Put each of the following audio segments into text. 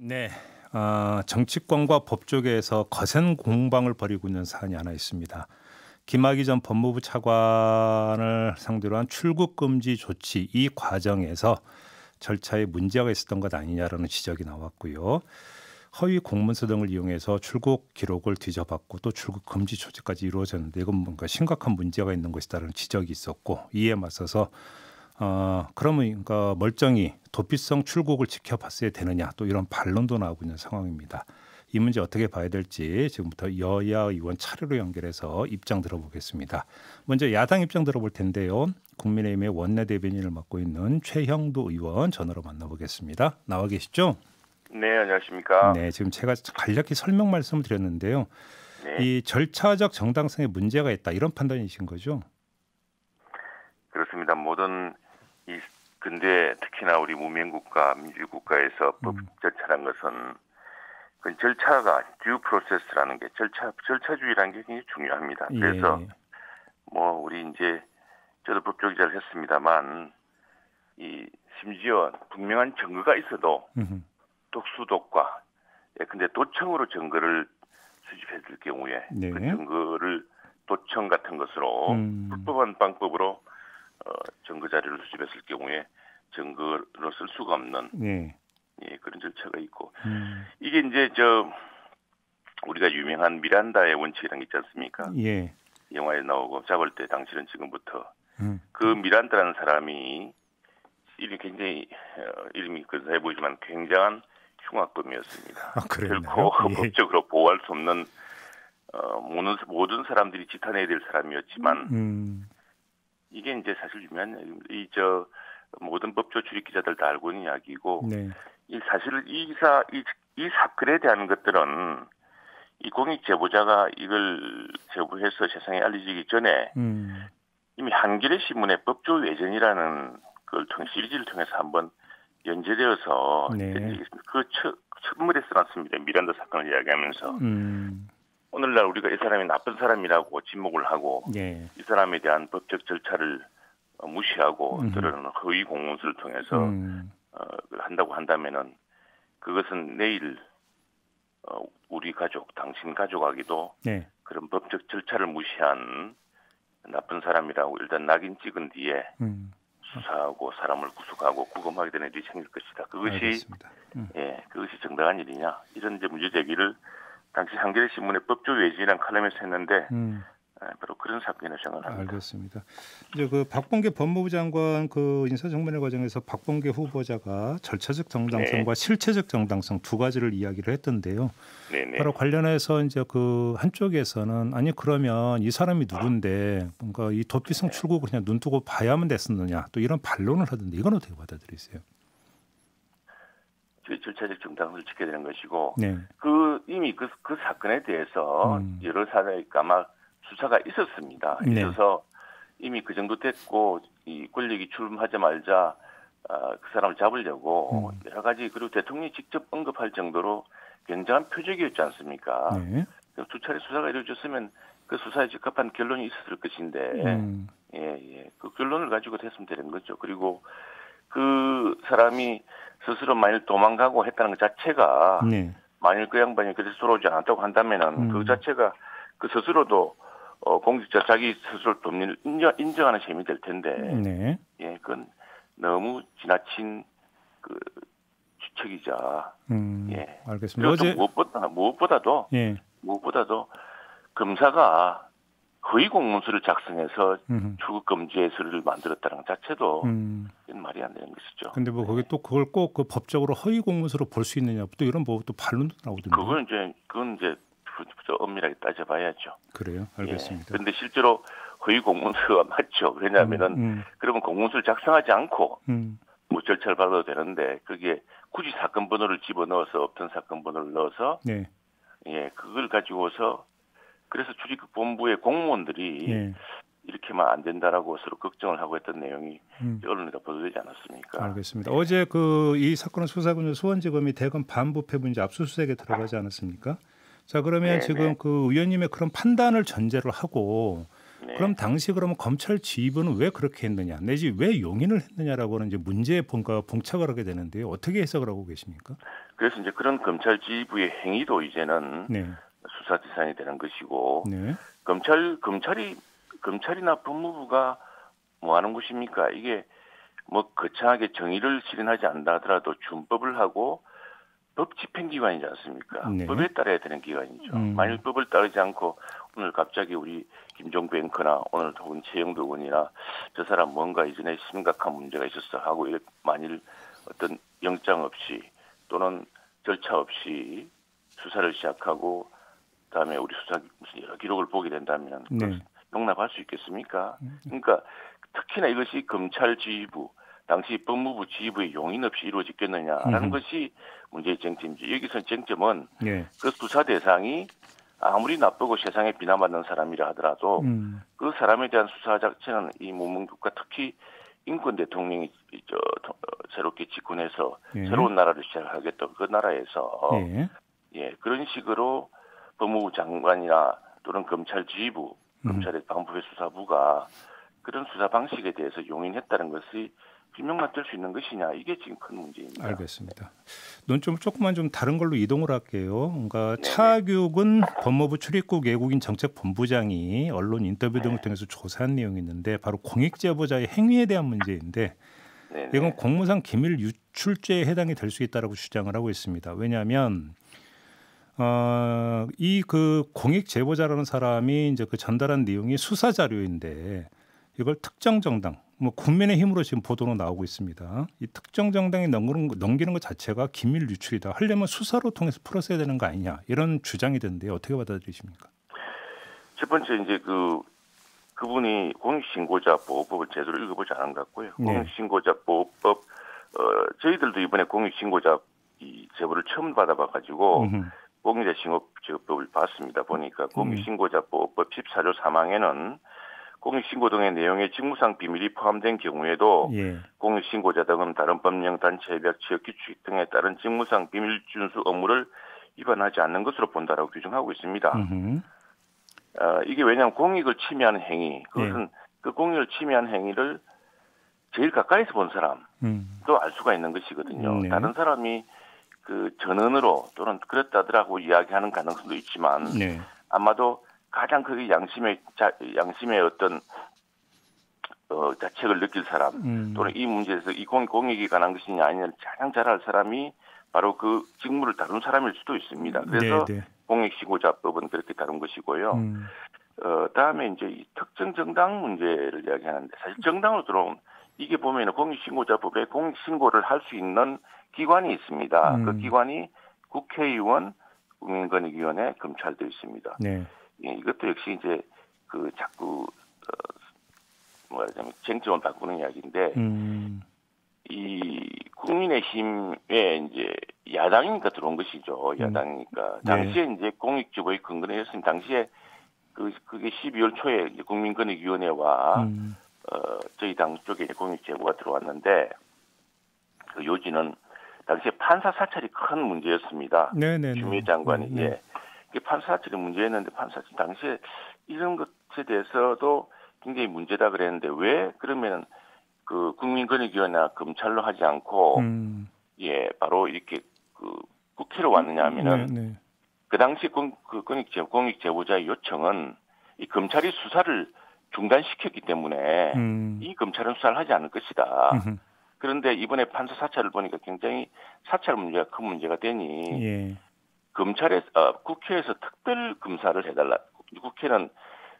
네, 정치권과 법조계에서 거센 공방을 벌이고 있는 사안이 하나 있습니다. 김학의 전 법무부 차관을 상대로 한 출국 금지 조치 이 과정에서 절차에 문제가 있었던 것 아니냐라는 지적이 나왔고요. 허위 공문서 등을 이용해서 출국 기록을 뒤져봤고 또 출국 금지 조치까지 이루어졌는데 이건 뭔가 심각한 문제가 있는 것이다라는 지적이 있었고 이에 맞서서 그러면 그러니까 멀쩡히 도피성 출국을 지켜봤어야 되느냐 또 이런 반론도 나오고 있는 상황입니다. 이 문제 어떻게 봐야 될지 지금부터 여야 의원 차례로 연결해서 입장 들어보겠습니다. 먼저 야당 입장 들어볼 텐데요. 국민의힘의 원내대변인을 맡고 있는 최형두 의원 전화로 만나보겠습니다. 나와 계시죠? 네, 안녕하십니까? 네, 지금 제가 간략히 설명 말씀을 드렸는데요. 네. 이 절차적 정당성에 문제가 있다 이런 판단이신 거죠? 그렇습니다. 모든 이 근대 특히나 우리 무명국가 민주국가에서 법 절차란 것은 그 절차가 듀 프로세스라는 게 절차주의라는 게 굉장히 중요합니다. 그래서 뭐 우리 이제 저도 법조 기자를 했습니다만 이 심지어 분명한 증거가 있어도 독수독과 근데 도청으로 증거를 수집했을 경우에 네. 그 증거를 도청 같은 것으로 불법한 방법으로 증거 자료를 수집했을 경우에 증거로 쓸 수가 없는 그런 절차가 있고 이게 이제 우리가 유명한 미란다의 원칙이라는 게 있지 않습니까? 예. 영화에 나오고 잡을 때 당신은 지금부터 그 미란다라는 사람이 굉장히 이름이 그해 보이지만 굉장한 흉악범이었습니다. 결코 법적으로 보호할 수 없는 모든 사람들이 지탄해야 될 사람이었지만 이게 이제 사실 유명한 모든 법조 출입 기자들 다 알고 있는 이야기고 사실 이 사건에 대한 것들은 이 공익 제보자가 이걸 제보해서 세상에 알려지기 전에 이미 한겨레 신문의 법조 외전이라는 걸 시리즈를 통해서 한번 연재되어서 그 첫물에 써놨습니다. 미란다 사건을 이야기하면서 오늘날 우리가 이 사람이 나쁜 사람이라고 지목을 하고 이 사람에 대한 법적 절차를 무시하고 그런 허위 공문서를 통해서 한다고 한다면은 그것은 내일 우리 가족, 당신 가족에게도 그런 법적 절차를 무시한 나쁜 사람이라고 일단 낙인 찍은 뒤에 수사하고 사람을 구속하고 구금하게 되는 일이 생길 것이다. 그것이 그것이 정당한 일이냐 이런 이제 문제 제기를 당시 한겨레 신문의 법조 외진이라는 칼럼에서 했는데 바로 그런 사건이라고 생각합니다. 알겠습니다. 이제 그 박범계 법무부 장관 그 인사청문회 과정에서 박범계 후보자가 절차적 정당성과 실체적 정당성 두 가지를 이야기를 했던데요. 바로 관련해서 이제 그 한쪽에서는 아니 그러면 이 사람이 누군데 뭔가 이 도피성 출국을 그냥 눈 뜨고 봐야만 됐었느냐 또 이런 반론을 하던데 이건 어떻게 받아들이세요? 절차적 정당성을 지켜야 되는 것이고 이미 그 사건에 대해서 여러 사람이 아마 수사가 있었습니다. 있어서 이미 그 정도 됐고 이 권력이 출범하자마자 그 사람을 잡으려고 여러 가지 그리고 대통령이 직접 언급할 정도로 굉장한 표적이었지 않습니까? 두 차례 수사가 이루어졌으면 그 수사에 적합한 결론이 있었을 것인데 그 결론을 가지고 됐으면 되는 거죠. 그리고 그 사람이 스스로 만일 도망가고 했다는 것 자체가 만일 그 양반이 그래서 돌아오지 않았다고 한다면은 그 자체가 그 스스로도 공직자 자기 스스로 돕는 인정하는 셈이 될 텐데 그건 너무 지나친 그 추측이자 알겠습니다. 어제 무엇보다도 검사가 허위 공문서를 작성해서 출국 금지의 서류를 만들었다는 것 자체도 말이 안 되는 것이죠. 근데 뭐 거기 또 그걸 꼭 그 법적으로 허위 공문서로 볼 수 있느냐 또 이런 뭐 또 반론도 나오던데. 그건 이제 엄밀하게 따져봐야죠. 그래요, 알겠습니다. 그런데 실제로 허위 공문서가 맞죠. 왜냐하면은 그러면 공문서를 작성하지 않고 뭐 절차를 밟아도 되는데 그게 굳이 사건 번호를 집어넣어서 없던 사건 번호를 넣어서 그걸 가지고서 그래서 출입국 본부의 공무원들이 이렇게만 안 된다라고 서로 걱정을 하고 했던 내용이 언론에다 보도되지 않았습니까? 알겠습니다. 어제 그 이 사건을 수사하고 수원지검이 대검 반부패 문제 압수수색에 들어가지 않았습니까? 자 그러면 지금 그 의원님의 그런 판단을 전제로 하고 그럼 당시 그러면 검찰 지휘부는 왜 그렇게 했느냐 내지 왜 용인을 했느냐라고는 이제 문제에 뭔가 봉착을 하게 되는데요. 어떻게 해석을 하고 계십니까? 그래서 이제 그런 검찰 지휘부의 행위도 이제는 네. 수사 대상이 되는 것이고 네. 검찰이나 법무부가 뭐 하는 것입니까? 이게 뭐 거창하게 정의를 실현하지 않는다 하더라도 준법을 하고 법 집행기관이지 않습니까? 네. 법에 따라야 되는 기관이죠. 만일 법을 따르지 않고 오늘 갑자기 우리 김종배 앵커나 오늘 혹은 최영도 의원이나 저 사람 뭔가 이전에 심각한 문제가 있었어 하고 만일 어떤 영장 없이 또는 절차 없이 수사를 시작하고 그다음에 우리 수사 무슨 여러 기록을 보게 된다면 네. 용납할 수 있겠습니까? 그러니까 특히나 이것이 검찰 지휘부 당시 법무부 지휘부의 용인 없이 이루어졌겠느냐라는 것이 문제의 쟁점이죠. 여기서 쟁점은 네. 그 수사 대상이 아무리 나쁘고 세상에 비난받는 사람이라 하더라도 그 사람에 대한 수사 자체는 이 문명국가 특히 인권 대통령이 새롭게 집권해서 예. 새로운 나라를 시작하겠다. 그 나라에서 예. 그런 식으로 법무부 장관이나 또는 검찰 지휘부, 검찰의 방법의 수사부가 그런 수사 방식에 대해서 용인했다는 것이 규명받을 수 있는 것이냐 이게 지금 큰 문제입니다. 알겠습니다. 논점을 조금만 좀 다른 걸로 이동을 할게요. 그러니까 차규근 법무부 출입국 외국인 정책본부장이 언론 인터뷰 등을 통해서 조사한 내용이 있는데 바로 공익제보자의 행위에 대한 문제인데 이건 공무상 기밀 유출죄에 해당이 될 수 있다라고 주장을 하고 있습니다. 왜냐하면 이 그 공익제보자라는 사람이 이제 그 전달한 내용이 수사 자료인데 이걸 특정 정당 뭐 국민의힘으로 지금 보도로 나오고 있습니다. 이 특정 정당에 넘기는 것 자체가 기밀 유출이다. 하려면 수사로 통해서 풀었어야 되는 거 아니냐 이런 주장이 되는데 어떻게 받아들이십니까? 첫 번째 이제 그분이 공익신고자 보호법을 제대로 읽어보지 않은 것 같고요. 공익신고자 보호법 저희들도 이번에 공익신고자 이 제보를 처음 받아봐가지고 공익신고법을 봤습니다. 보니까 공익신고자 보호법 14조 3항에는 공익신고 등의 내용에 직무상 비밀이 포함된 경우에도 공익신고자 등은 다른 법령, 단체, 협약, 지역 규칙 등에 따른 직무상 비밀 준수 업무를 위반하지 않는 것으로 본다라고 규정하고 있습니다. 이게 왜냐하면 공익을 침해하는 행위, 그것은 그 공익을 침해하는 행위를 제일 가까이서 본 사람도 알 수가 있는 것이거든요. 다른 사람이 그 전언으로 또는 그랬다더라고 이야기하는 가능성도 있지만 아마도 가장 크게 양심의 어떤 자책을 느낄 사람 또는 이 문제에서 이 공익이 관한 것이냐 아니냐를 가장 잘 알 사람이 바로 그 직무를 다룬 사람일 수도 있습니다. 그래서 공익신고자법은 그렇게 다룬 것이고요. 다음에 이제 이 특정 정당 문제를 이야기하는데 사실 정당으로 들어온 이게 보면은 공익신고자법에 공익신고를 할 수 있는 기관이 있습니다. 그 기관이 국회의원, 국민권익위원회, 검찰도 있습니다. 이것도 역시 이제 그 자꾸 뭐라자면 쟁점을 바꾸는 이야기인데 이 국민의힘에 이제 야당이니까 들어온 것이죠. 야당이니까 당시에 이제 공익제보의 근거는 였습니다. 당시에 그게 12월 초에 이제 국민권익위원회와 저희 당 쪽에 공익제보가 들어왔는데 그 요지는 당시에 판사 사찰이 큰 문제였습니다. 주미 장관이 이게 판사 사찰이 문제였는데 판사 사찰 당시에 이런 것에 대해서도 굉장히 문제다 그랬는데 왜 그러면 그 국민권익위원회나 검찰로 하지 않고 바로 이렇게 그 국회로 왔느냐 하면은 그 당시 공익제보자의 요청은 이 검찰이 수사를 중단시켰기 때문에 이 검찰은 수사를 하지 않을 것이다. 그런데 이번에 판사 사찰을 보니까 굉장히 사찰 문제가 큰 문제가 되니 국회에서 특별 검사를 해달라. 국회는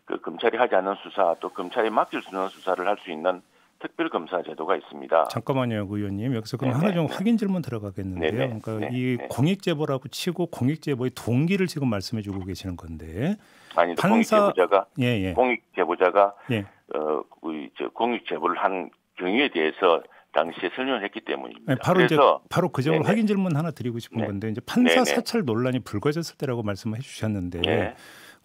그 검찰이 하지 않는 수사 또 검찰이 맡길 수 있는 수사를 할 수 있는 특별 검사 제도가 있습니다. 잠깐만요, 의원님. 여기서 그럼 하나 좀 확인 질문 들어가겠는데요. 그러니까 이 공익제보라고 치고 공익제보의 동기를 지금 말씀해주고 계시는 건데. 아니, 공익제보자가 공익제보를 한 경위에 대해서 당시에 설명을 했기 때문입니다. 바로 그 점을 확인 질문 하나 드리고 싶은 건데 이제 판사 사찰 논란이 불거졌을 때라고 말씀을 해주셨는데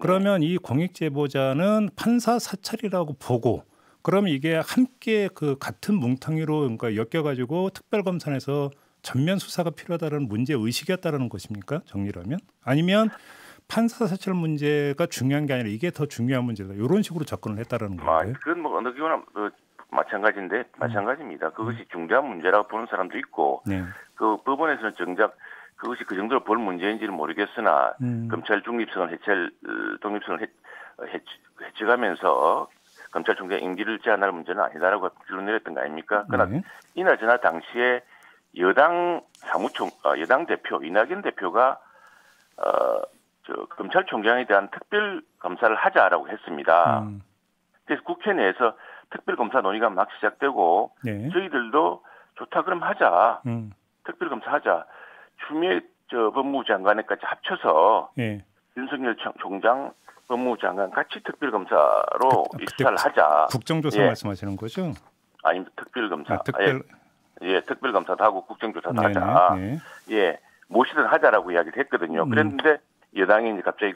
그러면 이 공익제보자는 판사 사찰이라고 보고 그러면 이게 함께 그 같은 뭉텅이로 그러니까 엮여가지고 특별검사에서 전면 수사가 필요하다는 문제 의식이었다는 것입니까? 정리라면 아니면 판사 사찰 문제가 중요한 게 아니라 이게 더 중요한 문제다. 이런 식으로 접근을 했다라는 건가요? 그건 뭐 어느 경우나 마찬가지입니다. 그것이 중대한 문제라고 보는 사람도 있고 그 법원에서는 정작 그것이 그 정도로 볼 문제인지는 모르겠으나 검찰 중립성을 해쳐가면서 검찰총장 임기를 제한할 문제는 아니다라고 결론 내렸던 거 아닙니까? 그러나 네. 이날저날 당시에 여당 대표 이낙연 대표가 검찰총장에 대한 특별 검사를 하자라고 했습니다. 그래서 국회 내에서 특별 검사 논의가 막 시작되고 네. 저희들도 좋다 그럼 하자. 특별 검사 하자. 추미애 법무부 장관에까지 합쳐서 네. 윤석열 총장 법무부 장관 같이 특별 검사로 수사를 하자. 국정조사 말씀하시는 거죠? 아닙니다. 특별 검사. 예, 특별 검사도 하고 국정조사도 네네. 하자. 네. 예, 모시든 하자라고 이야기를 했거든요. 그랬는데 여당이 이제 갑자기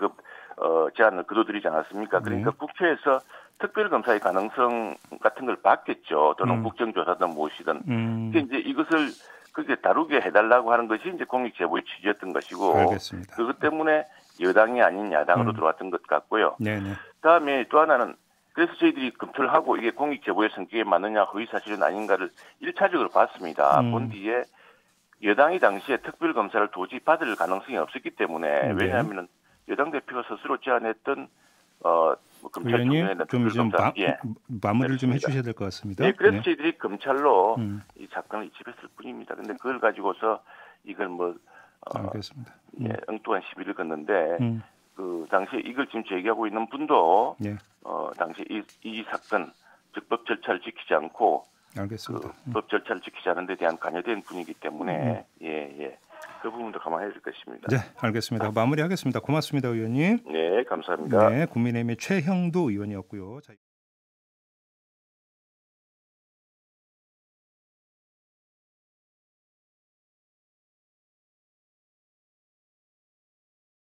제안을 거둬들이지 않았습니까? 그러니까 국회에서 특별검사의 가능성 같은 걸 봤겠죠. 또는 국정조사든 무엇이든. 이제 이것을 그렇게 다루게 해달라고 하는 것이 이제 공익제보의 취지였던 것이고. 알겠습니다. 그것 때문에 여당이 아닌 야당으로 들어왔던 것 같고요. 네네. 그다음에 또 하나는 그래서 저희들이 검토를 하고 이게 공익제보의 성격에 맞느냐 허위사실은 아닌가를 1차적으로 봤습니다. 본 뒤에 여당이 당시에 특별검사를 도저히 받을 가능성이 없었기 때문에 왜냐하면 여당 대표가 스스로 제안했던 의원님 좀 마무리를 좀 해주셔야 될 것 같습니다. 네, 그래서 저희들이 검찰로 이 사건을 이집했을 뿐입니다. 그런데 그걸 가지고서 이걸 알겠습니다. 엉뚱한 시비를 걷는데 그 당시에 이걸 지금 제기하고 있는 분도 당시 이 사건 즉 법 절차를 지키지 않고 알겠습니다. 법 절차를 지키지 않은 데 대한 관여된 분이기 때문에 그 부분도 감안해야 될 것입니다. 네, 알겠습니다. 마무리하겠습니다. 고맙습니다, 의원님. 네, 감사합니다. 네, 국민의힘의 최형두 의원이었고요.